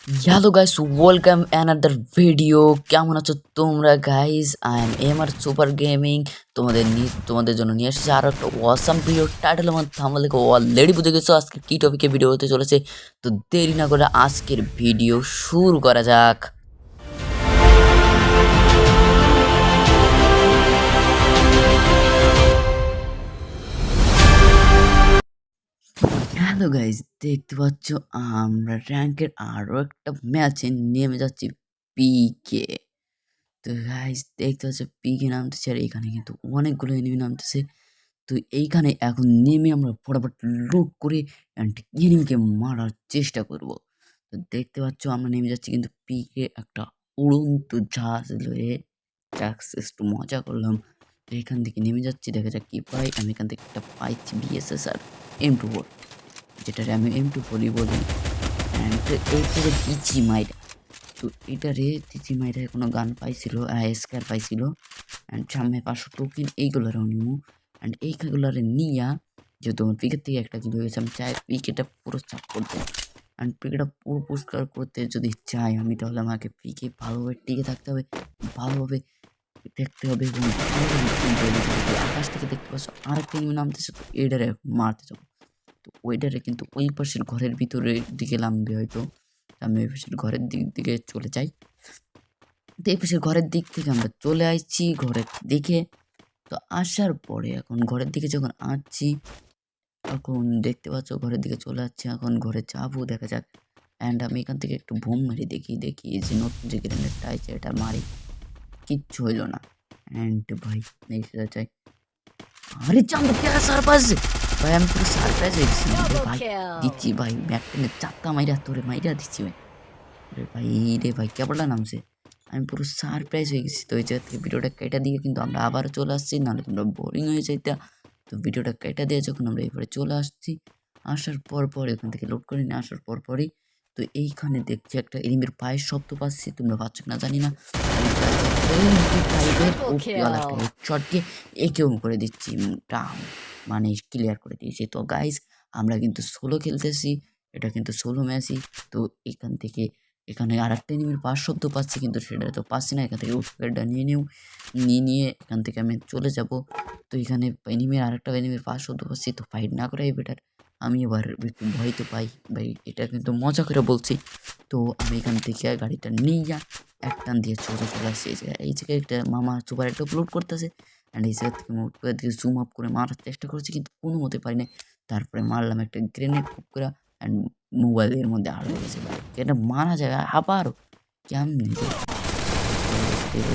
Hello guys, welcome another video. কেমন আছো তোমরা guys? I am MR super gaming. তোমাদের জন্য নিয়ে এসেছি আরও একটা ওয়াসাম ভিডিও। টাইটেল আমার থাম্বনেল দেখে অলরেডি বুঝে গেছো আজকে কী টপিকে ভিডিও হতে চলেছে। তো দেরি না করে আজকের ভিডিও শুরু করা যাক। হ্যালো গাইস, দেখতে পাচ্ছ আমরা র্যাঙ্কের আরও একটা ম্যাচে নেমে যাচ্ছি, পিকে। তো গাইস দেখতে পাচ্ছ পিকে নামতেছে, আর এখানে কিন্তু অনেকগুলো এনিমি নামতেছে। তো এইখানে এখন নেমে আমরা ফটাফট লুট করে অ্যান্ড এনিমিকে মারার চেষ্টা করব। তো দেখতে পাচ্ছ আমরা নেমে যাচ্ছি কিন্তু পিকে একটা উড়ন্ত জাহাজ লয়ে। একটু মজা করলাম। তো এখান থেকে নেমে যাচ্ছি, দেখা যাক কি পাই। আমি এখান থেকে একটা পাইছি বিএসএস আর M24, যেটারে আমি M24ই বলি। অ্যান্ড এই থেকে দিচ্ছি মাইরা। তো এটারে দিচ্ছি মাইরা কোনো গান পাইছিল, স্কার পাইছিল। অ্যান্ড সামনে 500 টোকেন এইগুলোরও নিমু। অ্যান্ড এইগুলারে নিয়া যেহেতু আমার পিকের থেকে একটা কিলো হয়েছে, আমি চাই পিকেটা পুরো সাফ করতে। অ্যান্ড পিকেটা পুরো পরিষ্কার করতে যদি চাই আমি, তাহলে আমাকে পিকে ভালোভাবে টিকে থাকতে হবে, ভালোভাবে দেখতে হবে এবং আকাশ থেকে দেখতে পাচ্ছ আরেকটা এনিমি নামতেছে। তো এইটারে মারতে যাবো। তো ওইটারে কিন্তু ওই পাশের ঘরের ভিতরের দিকে নামবে হয়তো। আমি ওই পাশের ঘরের দিকে চলে যাই। তো এই পাশের ঘরের দিক থেকে আমরা চলে আসছি ঘরের দিকে। তো আসার পরে এখন ঘরের দিকে যখন আসছি, এখন দেখতে পাচ্ছ ঘরের দিকে চলে যাচ্ছে। এখন ঘরে যাবো, দেখা যাক। অ্যান্ড আমি এখান থেকে একটু বোম মেরে দেখি এই যে নতুন যে গ্রেনেডটা আছে এটা মারি, কিচ্ছু হইলো না। অ্যান্ড ভাই এই চাই, আরে চাঁদ কে সারপ্রাইজ! ভাই আমি পুরো সারপ্রাইজ হয়ে গেছি ভাই। দিচ্ছি ভাই, ব্যাকটেনে চারটা মাইরা তোরে মাইরা দিচ্ছি ভাই। রে ভাই কেবলটা নামছে, আমি পুরো সারপ্রাইজ হয়ে গেছি। তো এই জায়গা থেকে ভিডিওটা কেটে দিয়ে কিন্তু আমরা আবারও চলে আসছি, নাহলে তোমরা বোরিং হয়ে যাইতা। তো ভিডিওটা কেটে দিয়ে যখন আমরা এবারে চলে আসছি, আসার পর এখান থেকে লোড করে নিয়ে আসার পরই তো এইখানে দেখছি একটা এনিমির পায়ের শব্দ পাচ্ছি, তোমরা পাচ্ছ না জানি না। ওপিওয়ালা একটা হেডশট দিয়ে একেও করে দিচ্ছি, মানে ক্লিয়ার করে দিয়েছি। তো গাইজ আমরা কিন্তু সোলো খেলতেছি, এটা কিন্তু সোলো ম্যাচই। তো এখানে আর একটা এনিমির পাশ শব্দ পাচ্ছি, কিন্তু সেটা তো পাচ্ছি না। এখান থেকে উৎপেরটা নিয়ে এখান থেকে আমি চলে যাব। তো এখানে আর একটা এনিমির পাশ শব্দ পাচ্ছি, তো ফাইট না করাই বেটার। আমি এবার একটু ভয় তো পাই ভাই, এটা কিন্তু মজা করে বলছি। তো আমি এখান থেকে গাড়িটা নিয়ে এক টান দিয়ে চলে আসছি এই জায়গায় একটা মামা সুপার একটা আপলোড করতেছে। অ্যান্ড এই জায়গা থেকে মোবাইল দিকে জুম আপ করে মারার চেষ্টা করছি, কিন্তু কোনো মতে পারি না। তারপরে মারলাম একটা গ্রেনেড খুব করে, অ্যান্ড মোবাইলের মধ্যে আরও লেগেছে ভাই, এটা মারা যায় আবারও কেমনি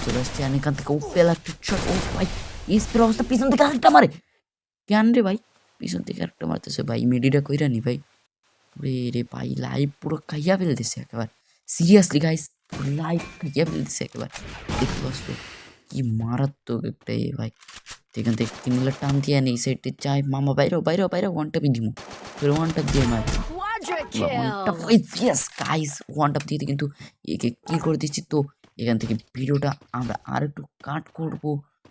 চলে আসছে। আমি এখান থেকে পেল একটা শট, ও ভাই স্পির অবস্থা, পিছন থেকে আরেকটা মারে কেন রে ভাই, পিছন থেকে আরেকটা মারতেছে ভাই, মিডিটা কইরা নি ভাই। রে ভাই লাইভ পুরো খাইয়া ফেলতেছে একেবারে, সিরিয়াসলি গাইস পুরো লাইভ খাইয়া ফেলতেছে একেবারে। দেখতে পাচ্ছ কি মারাত্মক একটা ভাই। তো এখান থেকে কিনলে টান দিয়ে আনি, এই সাইডে চাই মামা বাইরে ওয়ান টাপই দিমু, ফের ওয়ান টাপ দিয়ে মার ওয়ান টাপ দিয়ে কিন্তু একে কি করে দিচ্ছি। তো এখান থেকে ভিডিওটা আমরা আর একটু কাট করব।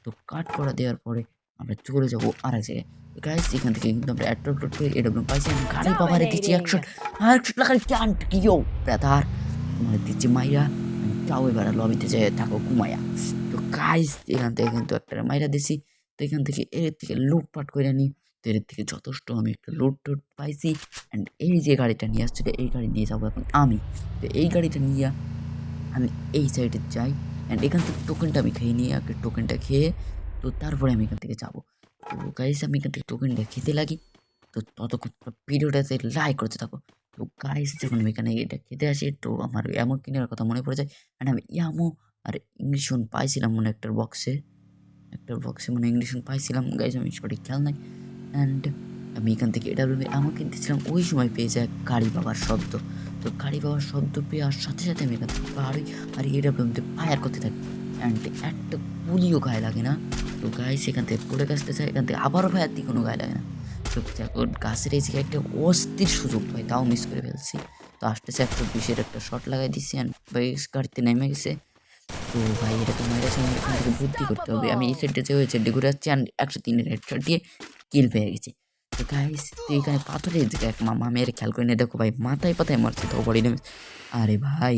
তো কাট করা দেওয়ার পরে আমরা চলে যাবো আর এক জায়গায়। গাইস এখান থেকে কিন্তু আমরা অ্যাট্রাক্ট করে এডব্লিউ পাইছি, আমি গাড়ি বাবারে দিচ্ছি 100 টাকার ক্যান্ট কিও ব্রাদার, তোমার দিচ্ছি মাইরা। চাও এবার লবিতে যেয়ে থাকো ঘুমাইয়া। তো গাইস এখান থেকে কিন্তু একটা মাইরা দিছি। তো এখান থেকে এর থেকে লুটপাট করে নিই। তো এর থেকে যথেষ্ট আমি একটা লুট পাইছি। অ্যান্ড এই যে গাড়িটা নিয়ে আসছিল, এই গাড়ি নিয়ে যাবো এখন আমি। তো এই গাড়িটা নিয়ে আমি এই সাইডে যাই। অ্যান্ড এখান থেকে টোকেনটা আমি খেয়ে নিই, আগে টোকেনটা খেয়ে তো তারপরে আমি এখান থেকে যাবো। তো গাইস আমি এখান থেকে টোকেনটা খেতে লাগি। তো ততক্ষণ ভিডিওটাতে লাইক করতে থাকো। তো গাইস যখন আমি এখানে এটা খেতে আসি, তো আমার এমন কেনার কথা মনে পড়ে যায়। অ্যান্ড আমি ইয়ামো আর ইংলিশ পাইছিলাম মনে একটা বক্সে মানে ইংলিশ পাইছিলাম গাইস, আমি সঠিক খেয়াল নাই। অ্যান্ড আমি এখান থেকে এটা এমন কিনতেছিলাম, ওই সময় পেয়ে যায় গাড়ি বাবার শব্দ। তো গাড়ি বাবার শব্দ পেয়ে সাথে সাথে আমি এখান থেকে পাহাড়ি আর এডাব্লিউতে ফায়ার করতে থাকি। অ্যান্ড একটা গুলিও গায়ে লাগে না। তো গাইস এখান থেকে পড়ে কাছতে চাই, এখান থেকে আবারও ফায়ার দিয়ে কোনো গায়ে লাগে না। তো এখন গাছের এই জায়গায় একটা অস্থির সুযোগ পাই, তাও মিস করে ফেলছি। তো আসতেছে 120-এর একটা শট লাগাই দিচ্ছি, অ্যান্ড গাড়িতে নেমে গেছে। তো ভাই এটা তো মাইরা সামনে এখান থেকে বুদ্ধি করতে হবে। আমি এই সাইডে যে হয়েছে ঘুরে যাচ্ছি, অ্যান্ড 103-এর হেডশট দিয়ে কিল পেয়ে গেছি। তো গাইস তো এখানে পাথরের দিকে এক মামা মেয়ের খেয়াল করে নিয়ে দেখো ভাই, মাথায় মারছে তো বডি ড্যামেজ। আরে ভাই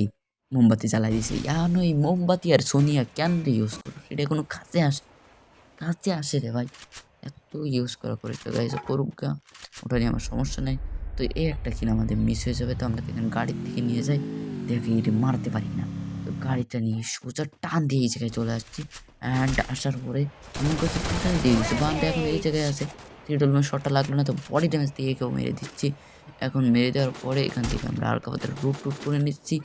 মোমবাতি জ্বালাই দিছে ইয়ানো এই মোমবাতি আর সোনিয়া কেন রে ইউজ করো এটা কোনো কাজে আসে রে ভাই এত ইউজ করা করে তো গাইজ করুক গা ওটা নিয়ে আমার সমস্যা নেই তো এই একটা কিনা আমাদের মিস হয়ে যাবে তো আমরা এখানে গাড়ির থেকে নিয়ে যাই দেখি এটা মারতে পারি না তো গাড়িটা নিয়ে সোজা টান দিয়ে এই জায়গায় চলে আসছি অ্যান্ড আসার পরে আমার কাছে কোথায় দিয়ে দিচ্ছে বান্ধে এখন এই জায়গায় আছে থ্রিডল শটটা লাগলো না তো বডি ড্যামেজ দিয়ে কেউ মেরে দিচ্ছি এখন মেরে দেওয়ার পরে এখান থেকে আমরা হালকা পাতলা রুট করে নিচ্ছি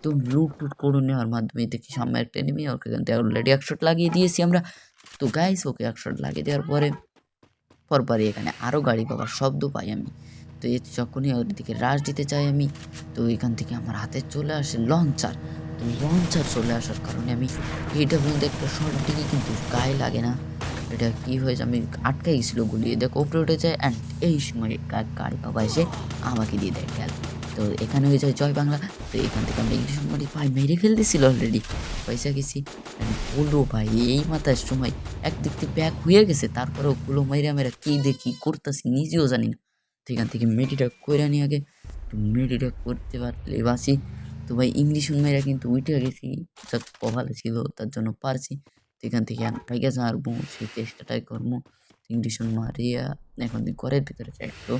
তো রুট করে নেওয়ার মাধ্যমে দেখি সামনে একটা এনিমি ওকে এখান থেকে অলরেডি 1 শট লাগিয়ে দিয়েছি আমরা তো গাইস ওকে 1 শট লাগিয়ে দেওয়ার পরপরই এখানে আরও গাড়ি পাওয়ার শব্দ পাই আমি তো যখনই ওর দিকে রাশ দিতে চাই আমি তো এখান থেকে আমার হাতে চলে আসে লঞ্চার তো লঞ্চার চলে আসার কারণে আমি এইটা পর্যন্ত একটা শর্ট দিকে কিন্তু গায়ে লাগে না এটা কী হয়েছে আমি আটকে গেছিলো গুলিয়ে দেখো উপরে উঠে যায় অ্যান্ড এই সময় গাড়ি পাবা এসে আমাকে দিয়ে দেয় খেয়াল তো এখানে হয়ে যায় জয় বাংলা তো এখান থেকে আমরা ইংলিশ মারি ভাই মেরে ফেলতেছিল অলরেডি পয়সা গেছি বললো ভাই এই মাথার সময় একদিক থেকে ব্যাক হয়ে গেছে তারপরেও গুলো মেরা কী দেখি করতেছি নিজেও জানি না তো এখান থেকে মেডিটা করে নিয়ে আগে তো মেডিটা করতে পারলে বাসি তো ভাই ইংলিশ মেয়েরা কিন্তু উঠে গেছি যা কপালে ছিল তার জন্য পারছি তো এখান থেকে ভাইকে ছাড়বো সেই চেষ্টাটাই করবো ইংলিশ মারিয়া এখন ঘরের ভিতরে যাই একটু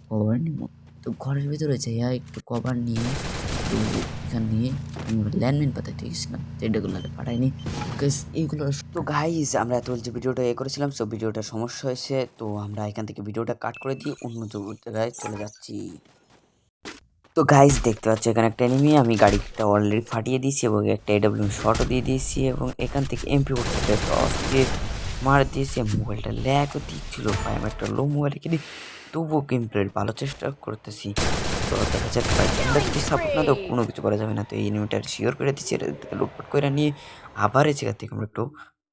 কভার নিব তো ঘরের ভিতরে যাইয়া একটু কভার নিয়ে তো এখান নিয়ে ল্যান্ডমাইন পাতাতে গেছিলাম যেটাগুলো পাঠাইনি এইগুলো তো গাইস আমরা এত যে ভিডিওটা করেছিলাম সব ভিডিওটা সমস্যা হয়েছে তো আমরা এখান থেকে ভিডিওটা কাট করে দিয়ে অন্য জায়গায় চলে যাচ্ছি তো গাইস দেখতে পাচ্ছ এখানে একটা এনিমি আমি গাড়িটা অলরেডি ফাটিয়ে দিয়েছি এবং একটা এডব্লিউ শটও দিয়ে দিয়েছি এবং এখান থেকে এমপি ফোরটি টস দিয়ে মার দিয়েছি মোবাইলটা ল্যাগও দিচ্ছিল ভাই আমি একটা লো মোবাইল কিনে তবুও গেম প্লের ভালো চেষ্টা করতেছি তো দেখা যাক ভাই ক্যামেরা যদি সাপোর্ট না দেও কোনো কিছু করা যাবে না তো এই এনিমিটা শিওর করে দিচ্ছি এটা থেকে লুটপাট করে নিয়ে আবার এই জায়গা থেকে আমরা একটু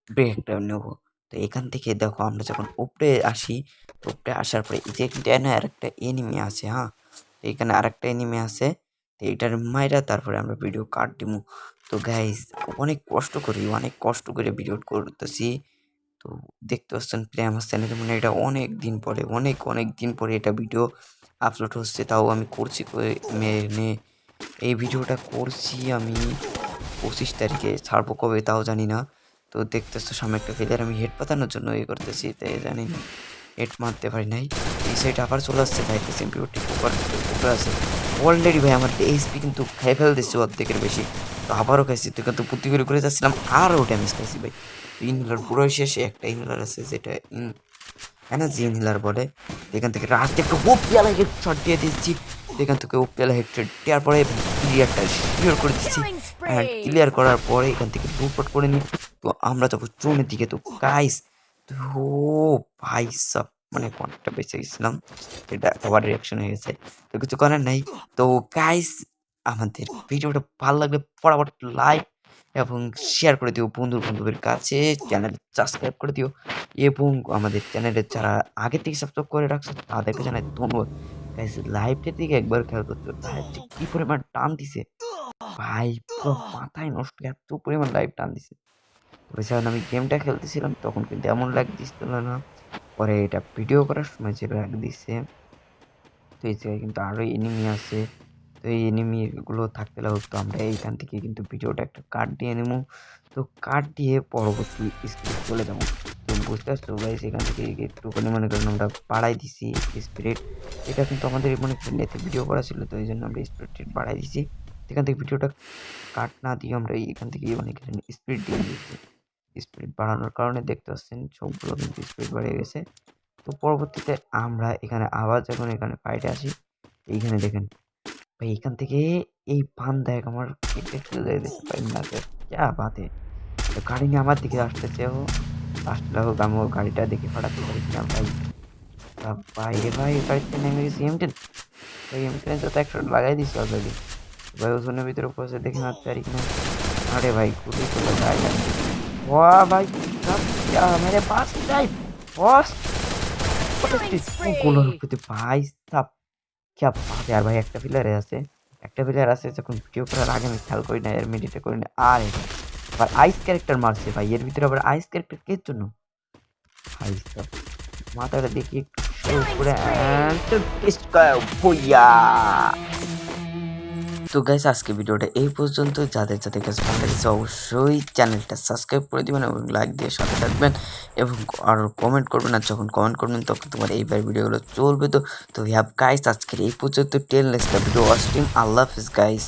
ব্রেকটা নেবো তো এখান থেকে দেখো আমরা যখন উপরে আসি তো উপরে আসার পরে এই যে আর একটা এনিমি আছে হ্যাঁ তো এখানে আরেকটা এনিমি আছে তো এটার মাইরা তারপরে আমরা ভিডিও কাট দিব তো গাইস অনেক কষ্ট করে ভিডিও করতেছি তো দেখতে পাচ্ছেন প্লে আমার চ্যানেলে মানে এটা অনেক দিন পরে এটা ভিডিও আপলোড হচ্ছে তাও আমি করছি মানে এই ভিডিওটা করছি আমি 25 তারিখে ছাড়বো কবে তাও জানি না তো দেখতেছো সামনে একটা প্লেয়ার আমি হেড পাতানোর জন্য করতেছি তাই জানি না হেড মারতে পারি নাই এই সাইডে আবার চলে আসছে ভাই সিম্পিউরটি উপরে আছে অলরেডি ভাই আমার এইচপি কিন্তু খেয়ে ফেল দিচ্ছে অর্ধেকের বেশি তো আবারও খাইছি তো কিন্তু বুদ্ধি করে যাচ্ছিলাম আরও ড্যামেজ খাইছি ভাই ইনহেলার পুরো শেষে একটা ইনহেলার আছে যেটা এনার্জি ইনহেলার বলে এখান থেকে রাস্তা একটু ওপিয়ালা হেড শট দিয়ে দিচ্ছি এখান থেকে ওপিয়ালা হেড শট দেওয়ার পরে ক্লিয়ারটা শিওর করে দিচ্ছি অ্যান্ড ক্লিয়ার করার পরে এখান থেকে লুটপাট করে নিই তো আমরা যাবো জোনের দিকে তো গাইস তো ভাই সব মানে অনেকটা বেঁচে গেছিলাম এটা ওভার রিয়াকশন হয়ে গেছে তো কিছু করার নাই তো গাইস আমাদের ভিডিওটা ভালো লাগলে ফটাফট লাইক এবং শেয়ার করে দিও বন্ধুদের কাছে চ্যানেল সাবস্ক্রাইব করে দিও এবং আমাদের চ্যানেলে যারা আগে থেকে সাবস্ক্রাইব করে রাখছে তাদেরকে জানাই ধন্যবাদ গাইস লাইভটার দিকে একবার খেয়াল করতে লাইভ কি পরিমাণ টান দিছে ভাই পুরো মাথায় নষ্ট এত পরিমাণ লাইভ টান দিছে যখন আমি গেমটা খেলতেছিলাম তখন কিন্তু এমন লাগ দিচ্ছিল না পরে এটা ভিডিও করার সময় যে লাগ দিছে তো এই জায়গায় কিন্তু আরও এনিমি আছে তো এই এনিমিগুলো থাকতে লাগতো তো আমরা এইখান থেকে কিন্তু ভিডিওটা একটা কাট দিয়ে নেবো তো কাট দিয়ে পরবর্তী স্পিড চলে যাবো তো বুঝতে পারছো ভাই সেখান থেকে একটুখানি মনে করেন আমরা বাড়াই দিছি স্পিড এটা কিন্তু আমাদের মনে করেন এতে ভিডিও করা ছিল তো এই জন্য আমরা স্পিড বাড়াই দিছি এখান থেকে ভিডিওটা কাট না দিয়ে আমরা এখান থেকে অনেক স্পিড দিয়ে দিয়েছি স্পিড বাড়ানোর কারণে দেখতে পাচ্ছেন সবগুলো কিন্তু স্পিড বেড়ে গেছে তো পরবর্তীতে আমরা এখানে আবার যখন এখানে ফাইটে আসি এইখানে দেখেন ভাই এখান থেকে এই দেখ আমার কেটে ফেলে দিতে পারি না যা বাদে গাড়ি নিয়ে আমার দিকে আসতেছে ও আসলে হোক আমি ওর গাড়িটা দেখে ফাটাতে পারছিলাম ভাই বাইরে ভাই গাড়িতে নেমে গেছি এমটেন ভাই এমটেন তো 1 শট লাগাই দিচ্ছি অলরেডি ভাই ওজনের ভিতরে পৌঁছে দেখে মারতে পারি কিনা अरे भाई खुद ही चला जाएगा वाह भाई सब क्या मेरे पास टाइम बॉस গোলার প্রতি ভাই সাব क्या बात है यार भाई একটা প্লেয়ার আছে যখন ভিডিও করার আগে আমি খেয়াল করি না এর মেডিটেট করি না আর আবার আইস ক্যারেক্টার মারছে ভাই এর ভিতরে আবার আইস ক্যারেক্টার কের জন্য ভাই সাব মাথাটা দেখি একটু করে ভুইয়া তো গাইস আজকে ভিডিওটা এই পর্যন্ত। যাদের কাছে ভালো লেগেছে অবশ্যই চ্যানেলটা সাবস্ক্রাইব করে দিবেন এবং লাইক দিয়ে সাথে থাকবেন এবং আরও কমেন্ট করবেন। আর যখন কমেন্ট করবেন তখন তোমার এইবার ভিডিওগুলো চলবে। তো গাইস আজকের এই পর্যন্ত টেল নেক্সট ভিডিও ওয়াচ টিম। আল্লাহ হাফিজ গাইস।